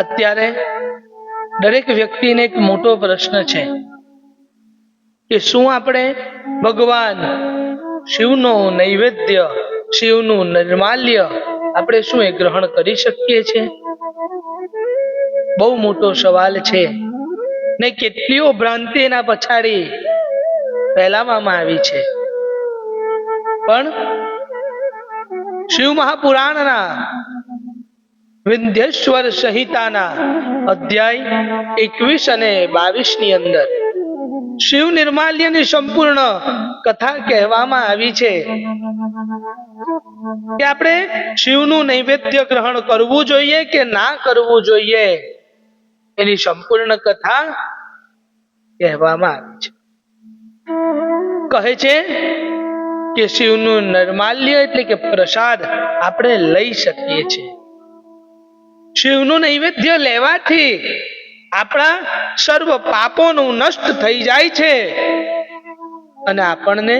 અત્યારે દરેક વ્યક્તિને એક મોટો પ્રશ્ન છે કે શું આપણે ભગવાન શિવનો નૈવેદ્ય, શિવનું નિર્માલ્ય આપણે શું એ ગ્રહણ કરી શકીએ છીએ? બહુ મોટો સવાલ છે ને કેટલીઓ ભ્રાંતિ એના પછાડી ફેલાવવામાં આવી છે. પણ શિવ મહાપુરાણના વિંધ્યેશ્વર સંહિતાના અધ્યાય 21 અને 22 ની અંદર શિવ નિર્માલ્યની સંપૂર્ણ કથા કહેવામાં આવી છે કે આપણે શિવનું નૈવેદ્ય ગ્રહણ કરવું જોઈએ કે ના કરવું જોઈએ, એની સંપૂર્ણ કથા કહેવામાં આવી છે. કહે છે કે શિવનું નિર્માલ્ય એટલે કે પ્રસાદ આપણે લઈ શકીએ છીએ. શિવનું નૈવેદ્ય લેવાથી આપણા સર્વ પાપોનું નષ્ટ થઈ જાય છે અને આપણને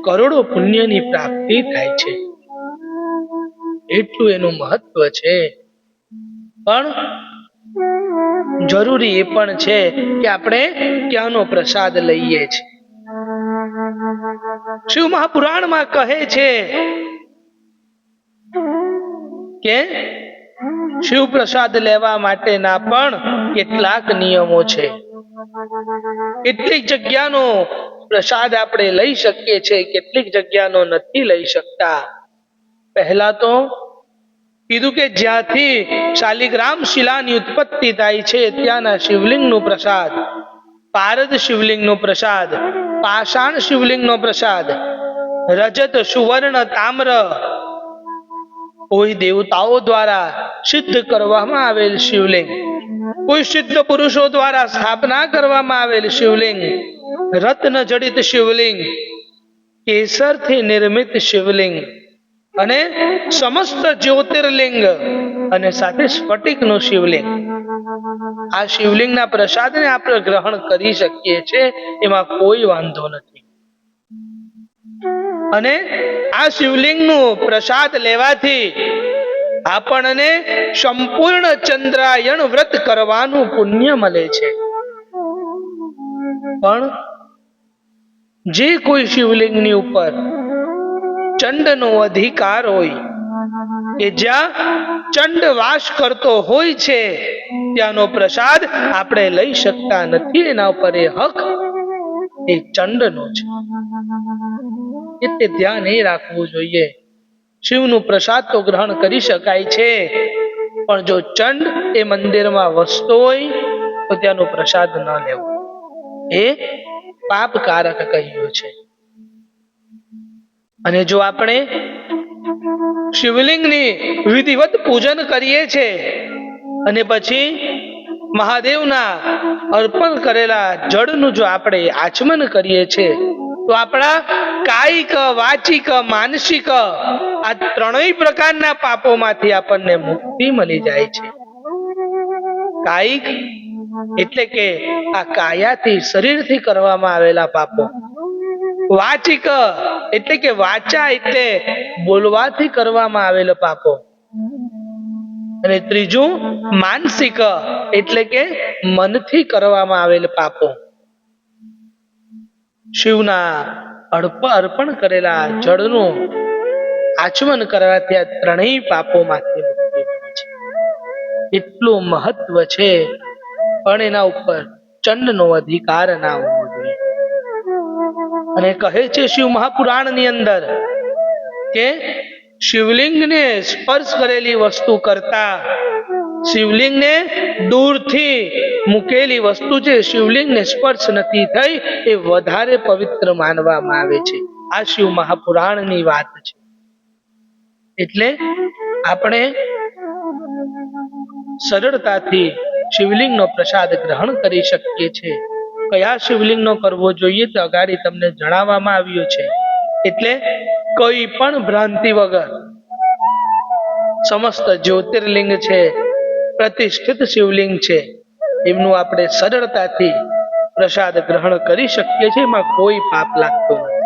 કરોડો પુણ્યની પ્રાપ્તિ થાય છે. એટલું એનું મહત્વ છે. પણ જરૂરી એ પણ છે કે આપણે ક્યાંનો પ્રસાદ લઈએ છીએ. શિવ મહાપુરાણમાં કહે છે કે શિવ પ્રસાદ લેવા માટેના પણ કેટલાક નિયમો છે. કેટલીક જગ્યાનો પ્રસાદ આપણે લઈ શકીએ છીએ, કેટલીક જગ્યાનો નથી લઈ શકતા. પહેલા તો કીધું કે જ્યાંથી શાલિગ્રામ શિલાની ઉત્પત્તિ થાય છે ત્યાંના શિવલિંગનો પ્રસાદ, પારદ શિવલિંગનો પ્રસાદ, પાષાણ શિવલિંગનો પ્રસાદ, રજત સુવર્ણ તામ્ર કોઈ દેવતાઓ દ્વારા સિદ્ધ કરવામાં આવેલ શિવલિંગ, કોઈ સિદ્ધ પુરુષો દ્વારા સ્થાપના કરવામાં આવેલ શિવલિંગ, રત્ન જડિત શિવલિંગ, કેસરથી નિર્મિત શિવલિંગ અને સમસ્ત જ્યોતિર્લિંગ અને સાથે સ્ફટિકનું શિવલિંગ, આ શિવલિંગના પ્રસાદને આપણે ગ્રહણ કરી શકીએ છીએ, એમાં કોઈ વાંધો નથી. અને આ શિવલિંગનું પ્રસાદ લેવાથી આપણને સંપૂર્ણ ચંદ્રાયણ વ્રત કરવાનું પુણ્ય મળે છે. પણ જે કોઈ શિવલિંગની ઉપર ચંડનો અધિકાર હોય, કે જ્યાં ચંડ વાસ કરતો હોય છે ત્યાંનો પ્રસાદ આપણે લઈ શકતા નથી. એના ઉપર એ હક એ ચંડનો છે. એટલે ધ્યાન એ રાખવું જોઈએ. શિવનું પ્રસાદ તો ગ્રહણ કરી શકાય છે, પણ જો ચંડ એ મંદિરમાં વસતો હોય તો ત્યાંનો પ્રસાદ ન લેવો, એ પાપકારક કહ્યું છે. અને જો આપણે શિવલિંગની વિધિવત પૂજન કરીએ છીએ અને પછી મહાદેવના અર્પણ કરેલા જળનું જો આપણે આચમન કરીએ છીએ તો આપણા કાયિક, વાચિક, માનસિક આ ત્રણેય પ્રકારના પાપોમાંથી આપણને મુક્તિ મળી જાય છે. કાયિક એટલે કે આ કાયાથી, શરીરથી કરવામાં આવેલા પાપો, વાચિક એટલે કે વાચા એટલે બોલવાથી કરવામાં આવેલા પાપો, અને ત્રીજું માનસિક એટલે કે મનથી કરવામાં આવેલા પાપો. શિવના અર્પણ કરેલા જળનું આચમન કરવાથી આ ત્રણેય પાપોમાંથી મુક્તિ મળે છે. એટલું મહત્વ છે, પણ એના ઉપર ચંડનો અધિકાર ના હોવો જોઈએ. અને કહે છે શિવ મહાપુરાણની અંદર કે શિવલિંગને સ્પર્શ કરેલી વસ્તુ કરતા શિવલિંગને દૂરથી મૂકેલી વસ્તુ જે શિવલિંગને સ્પર્શ નથી થઈ એ વધારે પવિત્ર માનવામાં આવે છે. આ શિવ મહાપુરાણની વાત છે. એટલે આપણે સરળતાથી શિવલિંગનો પ્રસાદ ગ્રહણ કરી શકીએ છીએ. કયા શિવલિંગનો કરવો જોઈએ તો અગાડી તમને જણાવવામાં આવ્યું છે. એટલે કોઈ પણ ભ્રાંતિ વગર સમસ્ત જ્યોતિર્લિંગ છે, પ્રતિષ્ઠિત શિવલિંગ છે, એમનું આપણે સરળતાથી પ્રસાદ ગ્રહણ કરી શકીએ છીએ. એમાં કોઈ પાપ લાગતો નથી.